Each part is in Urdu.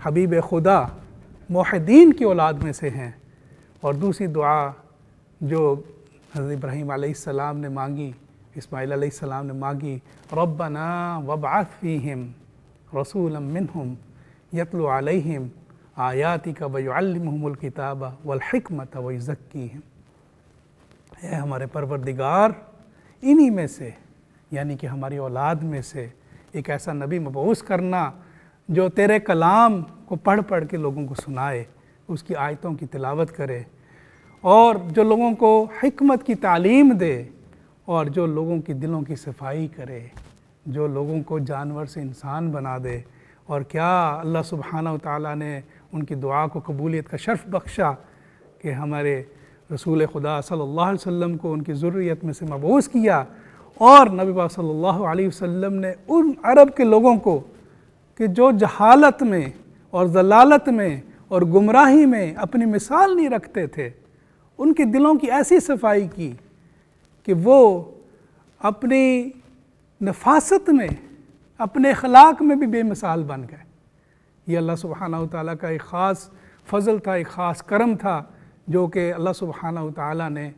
حبیب خدا موحدین کی اولاد میں سے ہیں۔ اور دوسری دعا جو حضرت ابراہیم علیہ السلام نے مانگی، اسماعیل علیہ السلام نے مانگی، ربنا وابعث فیہم رسولا منہم یتلو علیہم آیاتک ویعلمہم الکتاب والحکمت ویزکیہم۔ اے ہمارے پروردگار، انہی میں سے یعنی کہ ہماری اولاد میں سے ایک ایسا نبی مبعوث کرنا جو تیرے کلام کو پڑھ پڑھ کے لوگوں کو سنائے، اس کی آیتوں کی تلاوت کرے، اور جو لوگوں کو حکمت کی تعلیم دے، اور جو لوگوں کی دلوں کی صفائی کرے، جو لوگوں کو جانور سے انسان بنا دے۔ اور کیا اللہ سبحانہ وتعالیٰ نے ان کی دعا کو قبولیت کا شرف بخشا کہ ہمارے رسول خدا صلی اللہ علیہ وسلم کو ان کی ذریت میں سے مبعوث کیا، اور نبی پاک صلی اللہ علیہ وسلم نے ان عرب کے لوگوں کو کہ جو جہالت میں اور ضلالت میں اور گمراہی میں اپنی مثال نہیں رکھتے تھے، ان کے دلوں کی ایسی صفائی کی کہ وہ اپنی نفاست میں، اپنے اخلاق میں بھی بے مثال بن گئے۔ یہ اللہ سبحانہ وتعالیٰ کا ایک خاص فضل تھا، ایک خاص کرم تھا جو کہ اللہ سبحانہ وتعالیٰ نے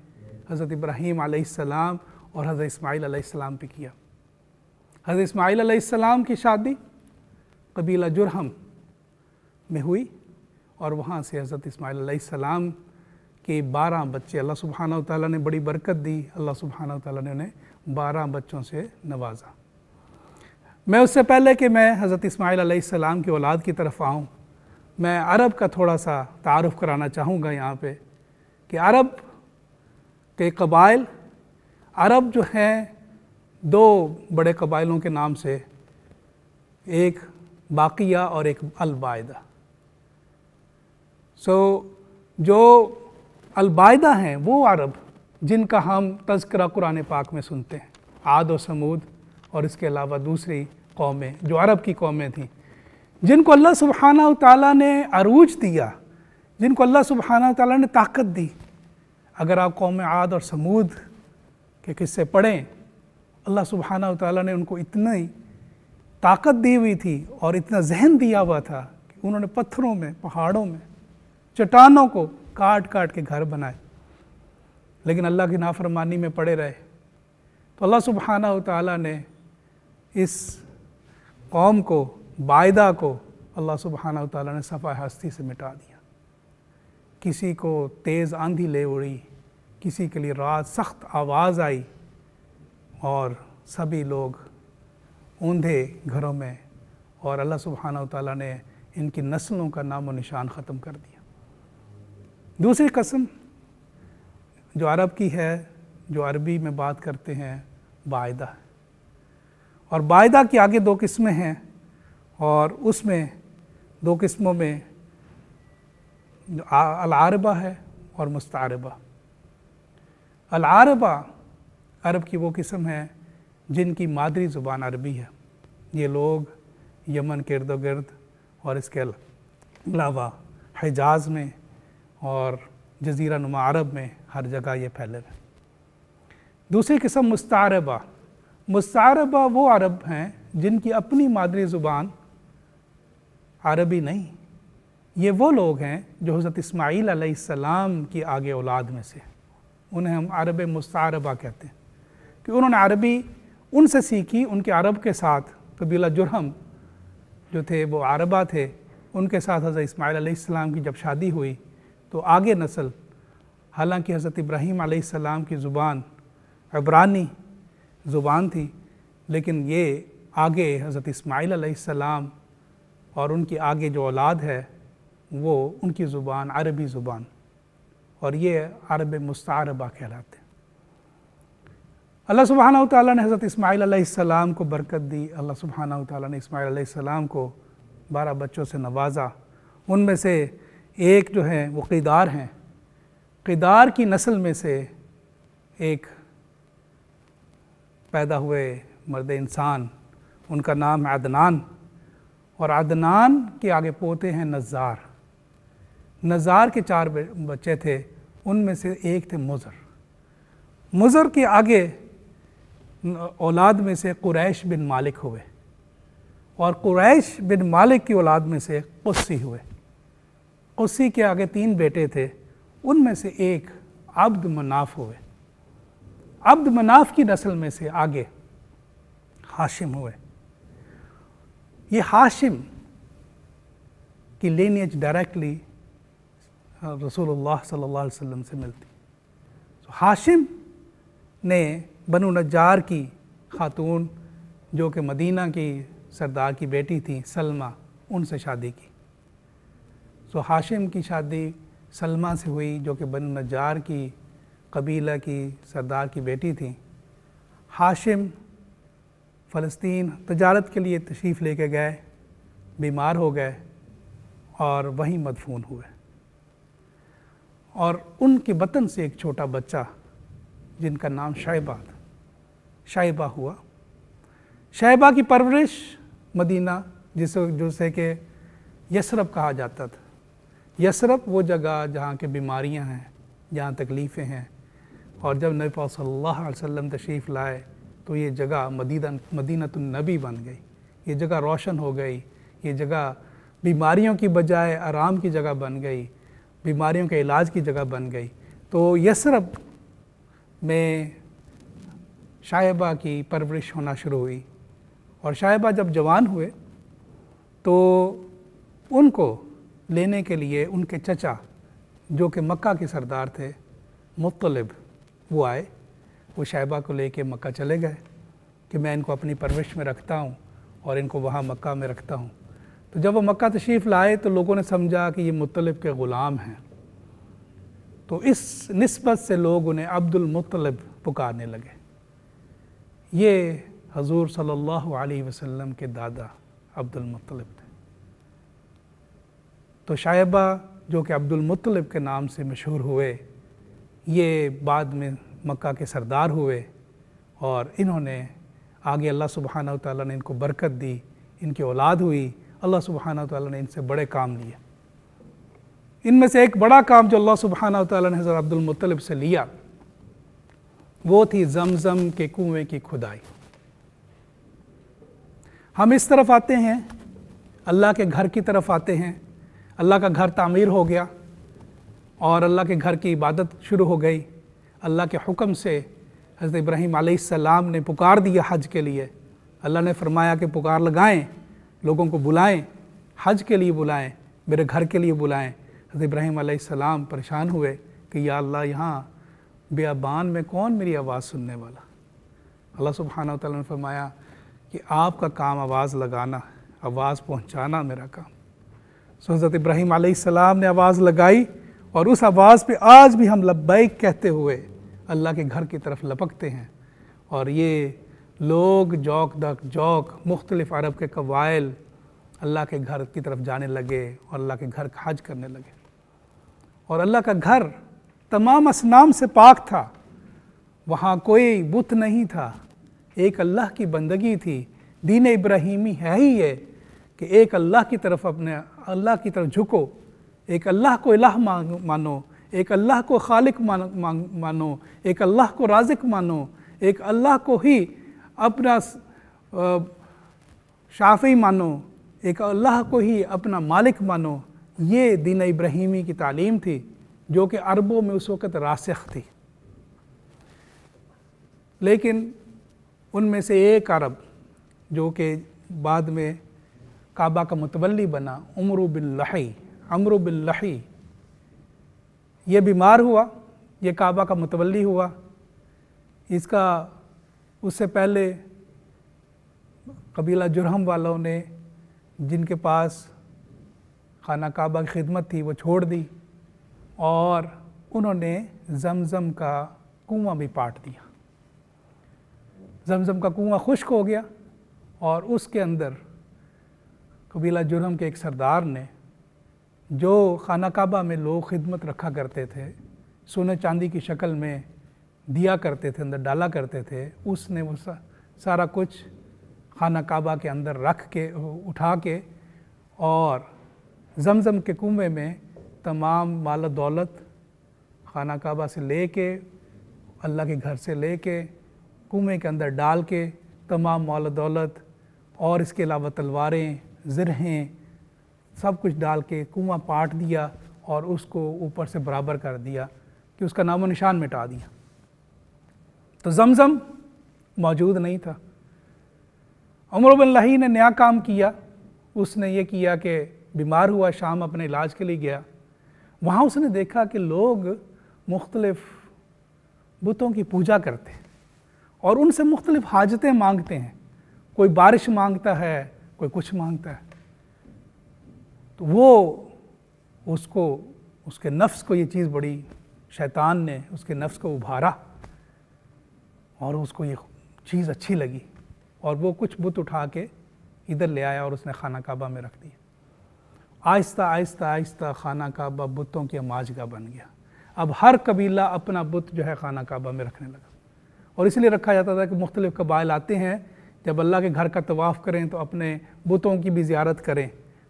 حضرت ابراہیم علیہ السلام اور حضرت اسماعیل علیہ السلام پہ کیا۔ حضرت اسماعیل علیہ السلام کی شادی قبیلہ جرہم میں ہوئی، اور وہاں سے حضرت اسماعیل علیہ السلام کے 12 بچے اللہ سبحانہ وتعالیٰ نے بڑی برکت دی، اللہ سبحانہ وتعالیٰ نے انہیں 12 بچوں سے نوازا۔ میں اس سے پہلے کہ میں حضرت اسماعیل علیہ السلام کی اولاد کی طرف آؤں، میں عرب کا تھوڑا سا تعارف کرانا چاہوں گا یہاں پہ کہ عرب کے قبائل، عرب جو ہیں 2 بڑے قبائلوں کے نام سے، ایک باقیہ اور ایک البائدہ۔ جو البائدہ ہیں وہ عرب جن کا ہم تذکرہ قرآن پاک میں سنتے ہیں، عاد و سمود اور اس کے علاوہ دوسری قومیں جو عرب کی قومیں تھیں، جن کو اللہ سبحانہ وتعالیٰ نے عروج دیا، جن کو اللہ سبحانہ وتعالیٰ نے طاقت دی۔ اگر آپ قوم عاد اور سمود کے قصے پڑھیں، اللہ سبحانہ وتعالیٰ نے ان کو اتنی طاقت دی ہوئی تھی اور اتنا ذہن دیا ہوا تھا کہ انہوں نے پتھروں میں، پہاڑوں میں، چٹانوں کو کاٹ کاٹ کے گھر بنائے، لیکن اللہ کی نافرمانی میں پڑے رہے۔ تو اللہ سبحانہ وتعالیٰ نے اس قوم کو، بائدہ کو، اللہ سبحانہ وتعالیٰ نے صفحہ ہستی سے مٹا دیا۔ کسی کو تیز آندھی لے اڑی، کسی کے لیے رات سخت آواز آئی، اور سبھی لوگ اوندھے گھروں میں، اور اللہ سبحانہ وتعالیٰ نے ان کی نسلوں کا نام و نشان ختم کر دیا۔ دوسری قسم جو عرب کی ہے، جو عربی میں بات کرتے ہیں، بائدہ ہے، اور بائدہ کی آگے 2 قسمیں ہیں، اور اس میں 2 قسموں میں العاربہ ہے اور مستعربہ۔ العاربہ عرب کی وہ قسم ہے جن کی مادری زبان عربی ہے۔ یہ لوگ یمن کے ارد و گرد اور اس کے علاوہ حجاز میں اور جزیرہ نما عرب میں ہر جگہ یہ پھیلے ہوئے۔ دوسری قسم مستعربہ۔ مستعربہ وہ عرب ہیں جن کی اپنی مادری زبان عربی نہیں۔ یہ وہ لوگ ہیں جو حضرت اسماعیل علیہ السلام کی آگے اولاد میں سے، انہیں ہم عرب مستعربہ کہتے ہیں، کہ انہوں نے عربی ان سے سیکھی، ان کے عرب کے ساتھ قبیلہ جرہم جو تھے وہ عربہ تھے، ان کے ساتھ حضرت اسماعیل علیہ السلام کی جب شادی ہوئی تو آگے نسل، حالانکہ حضرت ابراہیم علیہ السلام کی زبان عبرانی زبان تھی، لیکن یہ آگے حضرت اسماعیل علیہ السلام اور ان کی آگے جو اولاد ہے وہ ان کی زبان عربی زبان، اور یہ عرب مستعربہ کہلاتے ہیں۔ اللہ سبحانہ وتعالیٰ نے حضرت اسماعیل علیہ السلام کو برکت دی۔ اللہ سبحانہ وتعالیٰ نے اسماعیل علیہ السلام کو 12 بچوں سے نوازا۔ ان میں سے ایک جو ہے وہ قیدار ہیں۔ قیدار کی نسل میں سے ایک پیدا ہوئے مرد انسان، ان کا نام ہے عدنان، اور عدنان کے آگے پوتے ہیں نزار۔ نزار کے 4 بچے تھے، ان میں سے ایک تھے مضر۔ مضر کے آگے اولاد میں سے قریش بن مالک ہوئے، اور قریش بن مالک کی اولاد میں سے قسی ہوئے۔ قسی کے آگے 3 بیٹے تھے، ان میں سے ایک عبد مناف ہوئے۔ عبد مناف کی نسل میں سے آگے ہاشم ہوئے۔ یہ ہاشم کی لینیج ڈائریکٹلی رسول اللہ صلی اللہ علیہ وسلم سے ملتی۔ ہاشم نے بنو نجار کی خاتون جو کہ مدینہ کی سردار کی بیٹی تھی سلمہ، ان سے شادی کی۔ ہاشم کی شادی سلمہ سے ہوئی جو کہ بنو نجار کی قبیلہ کی سردار کی بیٹی تھی۔ ہاشم فلسطین تجارت کے لیے تشریف لے کے گئے، بیمار ہو گئے اور وہیں مدفون ہوئے، اور ان کے بطن سے ایک چھوٹا بچہ جن کا نام شیبہ ہوا۔ شیبہ کی پرورش مدینہ جسے کہ یثرب کہا جاتا تھا۔ یثرب وہ جگہ جہاں کے بیماریاں ہیں، جہاں تکلیفیں ہیں، اور جب نبی پاک صلی اللہ علیہ وسلم تشریف لائے تو یہ جگہ مدینہ النبی بن گئی، یہ جگہ روشن ہو گئی، یہ جگہ بیماریوں کی بجائے آرام کی جگہ بن گئی، بیماریوں کے علاج کی جگہ بن گئی۔ تو یثرب میں شیبہ کی پرورش ہونا شروع ہوئی، اور شیبہ جب جوان ہوئے تو ان کو لینے کے لیے ان کے چچا جو کہ مکہ کے سردار تھے مطلب، وہ آئے، وہ شیبہ کو لے کے مکہ چلے گئے کہ میں ان کو اپنی پرورش میں رکھتا ہوں اور ان کو وہاں مکہ میں رکھتا ہوں۔ تو جب وہ مکہ تشریف لائے تو لوگوں نے سمجھا کہ یہ مطلب کے غلام ہیں، تو اس نسبت سے لوگ انہیں عبد المطلب پکارنے لگے۔ یہ حضور صلی اللہ علیہ وسلم کے دادا عبد المطلب تھے۔ تو شیبہ جو کہ عبد المطلب کے نام سے مشہور ہوئے، یہ بعد میں مکہ کے سردار ہوئے، اور انہوں نے آگے اللہ سبحانہ وتعالیٰ نے ان کو برکت دی، ان کی اولاد ہوئی، اللہ سبحانہ وتعالیٰ نے ان سے بڑے کام لیے۔ ان میں سے ایک بڑا کام جو اللہ سبحانہ وتعالیٰ نے حضرت عبد المطلب سے لیا وہ تھی زمزم کے کنویں کی کھدائی۔ ہم اس طرف آتے ہیں، اللہ کے گھر کی طرف آتے ہیں، اللہ کا گھر تعمیر ہو گیا اور اللہ کے گھر کی عبادت شروع ہو گئی۔ اللہ کے حکم سے حضرت ابراہیم علیہ السلام نے پکار دیا حج کے لیے۔ اللہ نے فرمایا کہ پکار لگائیں، لوگوں کو بلائیں، حج کے لیے بلائیں، میرے گھر کے لیے بلائیں۔ حضرت ابراہیم علیہ السلام پریشان ہوئے کہ یا اللہ، یہاں بیابان میں کون میری آواز سننے والا؟ اللہ سبحانہ وتعالیٰ نے فرمایا کہ آپ کا کام آواز لگانا، آواز پہنچانا میرا کام۔ حضرت ابراہیم علیہ السلام نے آواز لگائی، اور اس آواز پہ آج بھی ہم لبیک کہتے ہوئے اللہ کے گھر کی طرف لپکتے ہیں، اور یہ لوگ جوک دک جوک مختلف عرب کے قبائل اللہ کے گھر کی طرف جانے لگے اور اللہ کے گھر کا حج کرنے لگے۔ اور اللہ کا گھر تمام اصنام سے پاک تھا، وہاں کوئی بت نہیں تھا، ایک اللہ کی بندگی تھی۔ دین ابراہیمی ہے ہی یہ کہ ایک اللہ کی طرف، اپنے اللہ کی طرف جھکو، ایک اللہ کو الہ مانو، ایک اللہ کو خالق مانو، ایک اللہ کو رازق مانو، ایک اللہ کو ہی اپنا شافی مانو، ایک اللہ کو ہی اپنا مالک مانو۔ یہ دین ابراہیمی کی تعلیم تھی جو کہ عربوں میں اس وقت راسخ تھی۔ لیکن ان میں سے ایک عرب جو کہ بعد میں کعبہ کا متولی بنا، عمرو بن لحی، یہ بیمار ہوا، یہ کعبہ کا متولی ہوا۔ اس سے پہلے قبیلہ جرہم والوں نے، جن کے پاس خانہ کعبہ کی خدمت تھی، وہ چھوڑ دی، اور انہوں نے زمزم کا کنواں بھی پاٹ دیا۔ زمزم کا کنواں خشک ہو گیا، اور اس کے اندر قبیلہ جرہم کے ایک سردار نے، جو خانہ کعبہ میں لوگ خدمت رکھا کرتے تھے، سونے چاندی کی شکل میں دیا کرتے تھے، اندر ڈالا کرتے تھے، اس نے وہ سارا کچھ خانہ کعبہ کے اندر رکھ کے اٹھا کے، اور زمزم کے کنویں میں تمام مال و دولت خانہ کعبہ سے لے کے، اللہ کے گھر سے لے کے، کنویں کے اندر ڈال کے، تمام مال و دولت اور اس کے علاوہ تلواریں، زرہیں، سب کچھ ڈال کے کنواں پاٹ دیا اور اس کو اوپر سے برابر کر دیا کہ اس کا نام و نشان مٹا دیا۔ تو زمزم موجود نہیں تھا۔ عمر بن لہی نے نیا کام کیا، اس نے یہ کیا کہ بیمار ہوا، شام اپنے علاج کے لیے گیا۔ وہاں اس نے دیکھا کہ لوگ مختلف بتوں کی پوجا کرتے ہیں اور ان سے مختلف حاجتیں مانگتے ہیں، کوئی بارش مانگتا ہے، کوئی کچھ مانگتا ہے۔ تو وہ اس کے نفس کو یہ چیز بڑی، شیطان نے اس کے نفس کو ابھارا اور اس کو یہ چیز اچھی لگی اور وہ کچھ بت اٹھا کے ادھر لے آیا اور اس نے خانہ کعبہ میں رکھ دیا۔ آہستہ آہستہ آہستہ خانہ کعبہ بتوں کی ماج گاہ بن گیا۔ اب ہر قبیلہ اپنا بت جو ہے خانہ کعبہ میں رکھنے لگا، اور اس لیے رکھا جاتا تھا کہ مختلف قبائل آتے ہیں، جب اللہ کے گھر کا طواف کریں تو اپنے بتوں کی بھی زیارت کریں۔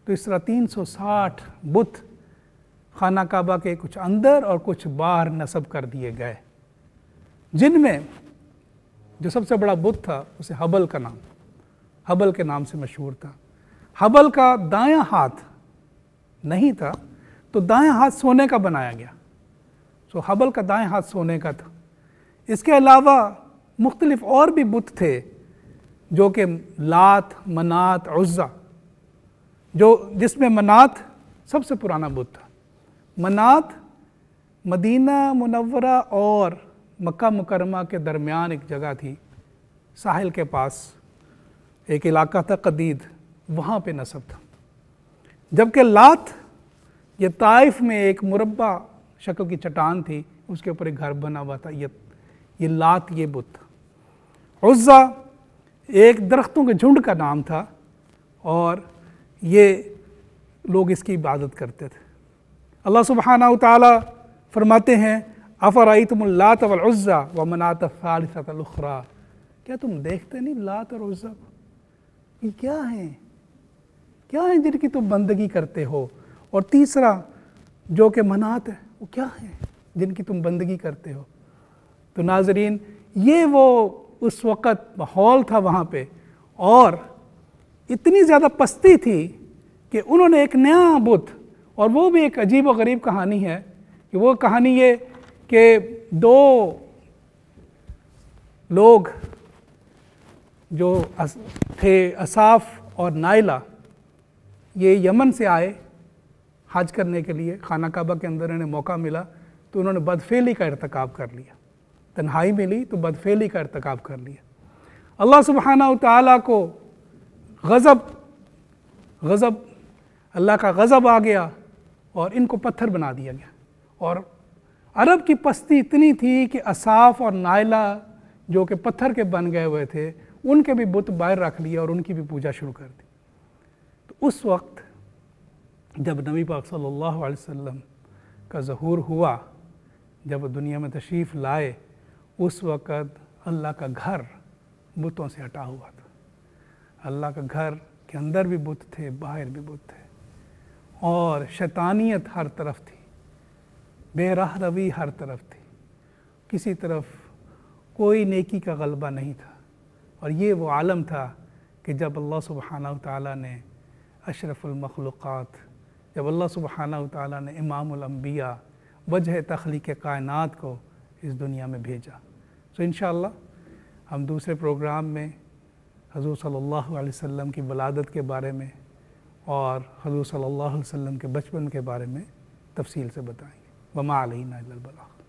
تو اس طرح 360 بت خانہ کعبہ کے کچھ اندر اور کچھ باہر نصب کر دیے گئے، جن میں جو سب سے بڑا بت تھا اسے حبل کے نام سے مشہور تھا۔ حبل کا دایاں ہاتھ نہیں تھا تو دایاں ہاتھ سونے کا بنایا گیا، سو حبل کا دایاں ہاتھ سونے کا تھا۔ اس کے علاوہ مختلف اور بھی بت تھے جو کہ لات، منات، عزا، جس میں منات سب سے پرانا بت تھا۔ منات مدینہ منورہ اور مکہ مکرمہ کے درمیان ایک جگہ تھی، ساحل کے پاس ایک علاقہ تھا قدید، وہاں پہ نصب تھا۔ جبکہ لات یہ طائف میں ایک مربع شکل کی چٹان تھی، اس کے اوپر ایک گھر بنا ہوا تھا، یہ لات یہ بت تھا۔ عزا ایک درختوں کے جھنڈ کا نام تھا اور یہ لوگ اس کی عبادت کرتے تھے۔ اللہ سبحانہ وتعالی فرماتے ہیں افرأیتم اللات والعزی ومناۃ الثالثۃ الاخری، کیا تم دیکھتے نہیں لات اور عزا کو؟ یہ کیا ہیں جن کی تم بندگی کرتے ہو؟ اور تیسرا جو کہ منات ہے، وہ کیا ہیں جن کی تم بندگی کرتے ہو؟ تو ناظرین، یہ وہ اس وقت ماحول تھا وہاں پہ، اور اتنی زیادہ پستی تھی کہ انہوں نے ایک نیا بت، اور وہ بھی ایک عجیب و غریب کہانی ہے کہ وہ کہانی یہ کہ دو لوگ جو تھے اصاف اور نائلہ، یہ یمن سے آئے حج کرنے کے لیے، خانہ کعبہ کے اندر انہیں موقع ملا تو انہوں نے بدفعلی کا ارتکاب کر لیا، تنہائی ملی تو بدفعلی کا ارتکاب کر لیا۔ اللہ سبحانہ وتعالیٰ کو غضب اللہ کا غضب آ گیا اور ان کو پتھر بنا دیا گیا، اور عرب کی پستی اتنی تھی کہ اصاف اور نائلہ جو کہ پتھر کے بن گئے ہوئے تھے، ان کے بھی بت باہر رکھ لیے اور ان کی بھی پوجا شروع کر دی۔ تو اس وقت جب نبی پاک صلی اللہ علیہ وسلم کا ظہور ہوا، جب دنیا میں تشریف لائے، اس وقت اللہ کا گھر بتوں سے ہٹا ہوا تھا۔ اللہ کا گھر کے اندر بھی بت تھے، باہر بھی بت تھے، اور شیطانیت ہر طرف تھی، بے راہ روی ہر طرف تھی، کسی طرف کوئی نیکی کا غلبہ نہیں تھا۔ اور یہ وہ عالم تھا کہ جب اللہ سبحانہ وتعالیٰ نے اشرف المخلوقات، جب اللہ سبحانہ وتعالیٰ نے امام الانبیاء، وجہ تخلیق کائنات کو اس دنیا میں بھیجا۔ سو انشاءاللہ ہم دوسرے پروگرام میں حضور صلی اللہ علیہ وسلم کی ولادت کے بارے میں اور حضور صلی اللہ علیہ وسلم کے بچپن کے بارے میں تفصیل سے بتائیں گے۔ وما علینا الا البلاغ۔